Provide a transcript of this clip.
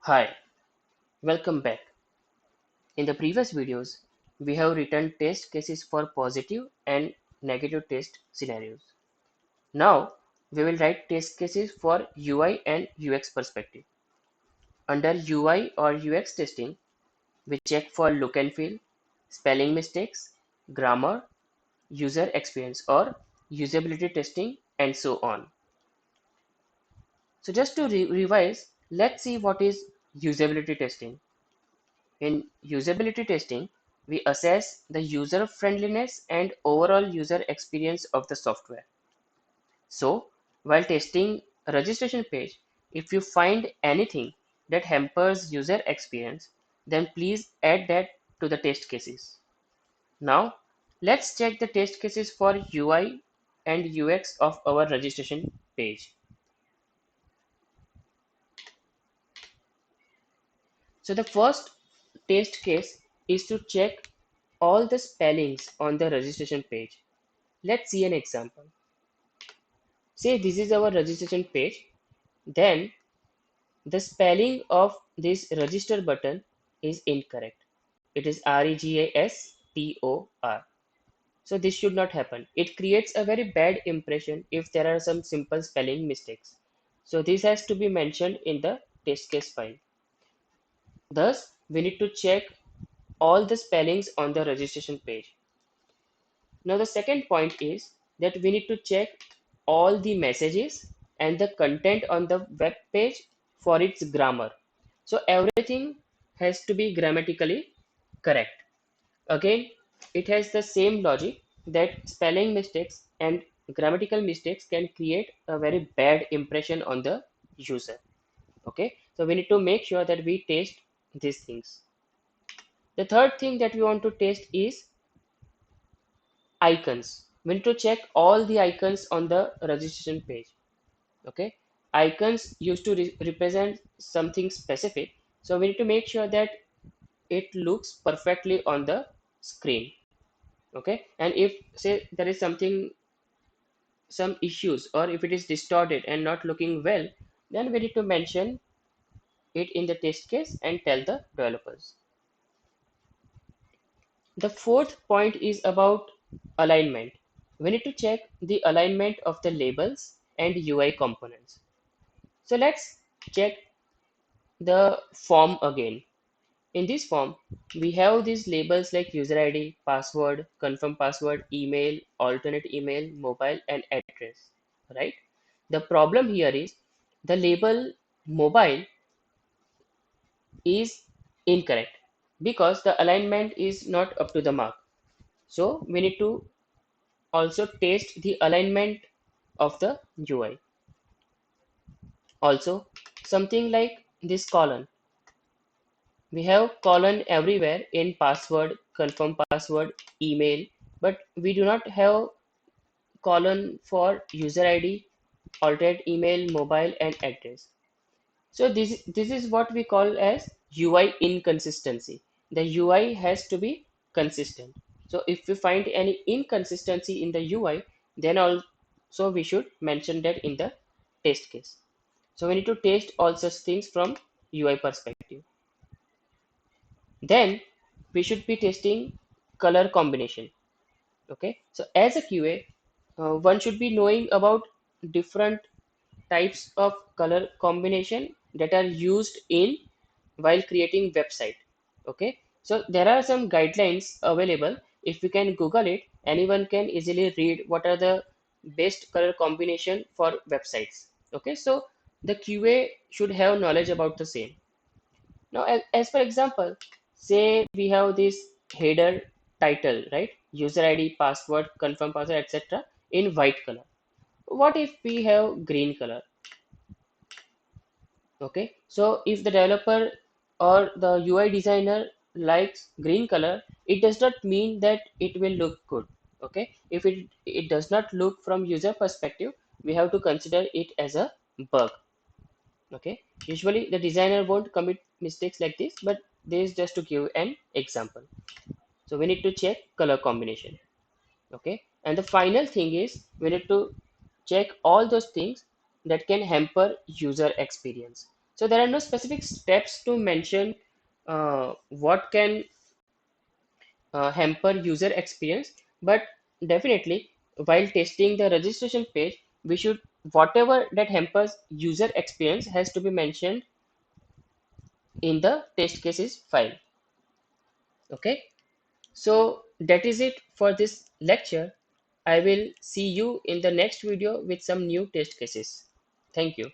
Hi, welcome back. In the previous videos, we have written test cases for positive and negative test scenarios. Now, we will write test cases for UI and UX perspective. Under UI or UX testing, we check for look and feel, spelling mistakes, grammar, user experience or usability testing and so on. So just to revise, let's see what is usability testing. In usability testing, we assess the user friendliness and overall user experience of the software. So, while testing a registration page, if you find anything that hampers user experience, then please add that to the test cases. Now, let's check the test cases for UI and UX of our registration page. So, the first test case is to check all the spellings on the registration page. Let's see an example. Say this is our registration page, then the spelling of this register button is incorrect. It is regastor. So this should not happen. It creates a very bad impression if there are some simple spelling mistakes. So this has to be mentioned in the test case file. Thus, we need to check all the spellings on the registration page. Now the second point is that we need to check all the messages and the content on the web page for its grammar. So everything has to be grammatically correct. Again, it has the same logic that spelling mistakes and grammatical mistakes can create a very bad impression on the user. Okay, so we need to make sure that we test these things. The third thing that we want to test is icons. We need to check all the icons on the registration page. Okay, icons used to represent something specific, so we need to make sure that it looks perfectly on the screen. Okay, and if say there is some issues or if it is distorted and not looking well, then we need to mention it in the test case and tell the developers. The fourth point is about alignment. We need to check the alignment of the labels and UI components. So let's check the form again. In this form, we have these labels like user ID, password, confirm password, email, alternate email, mobile, and address, right? The problem here is the label mobile is incorrect because the alignment is not up to the mark. So we need to also test the alignment of the UI. Also, something like this colon. We have colon everywhere in password, confirm password, email, but we do not have colon for user ID, alternate email, mobile, and address. So this is what we call as UI inconsistency. The UI has to be consistent. So if we find any inconsistency in the UI, then also we should mention that in the test case. So we need to test all such things from UI perspective. Then we should be testing color combination. Okay, so as a QA, one should be knowing about different types of color combination that are used in while creating website. Okay, so there are some guidelines available. If we can Google it, anyone can easily read what are the best color combination for websites. Okay, so the QA should have knowledge about the same. Now, as for example, say we have this header title, right? User ID, password, confirm password, etc. in white color. What if we have green color? Okay, so if the developer or the UI designer likes green color, it does not mean that it will look good. Okay, if it does not look from user perspective, we have to consider it as a bug. Okay, usually the designer won't commit mistakes like this, but this is just to give an example. So we need to check color combination. Okay, and the final thing is we need to check all those things that can hamper user experience. So there are no specific steps to mention what can hamper user experience, but definitely while testing the registration page, we should, whatever that hampers user experience has to be mentioned in the test cases file. Okay, so that is it for this lecture. I will see you in the next video with some new test cases. Thank you.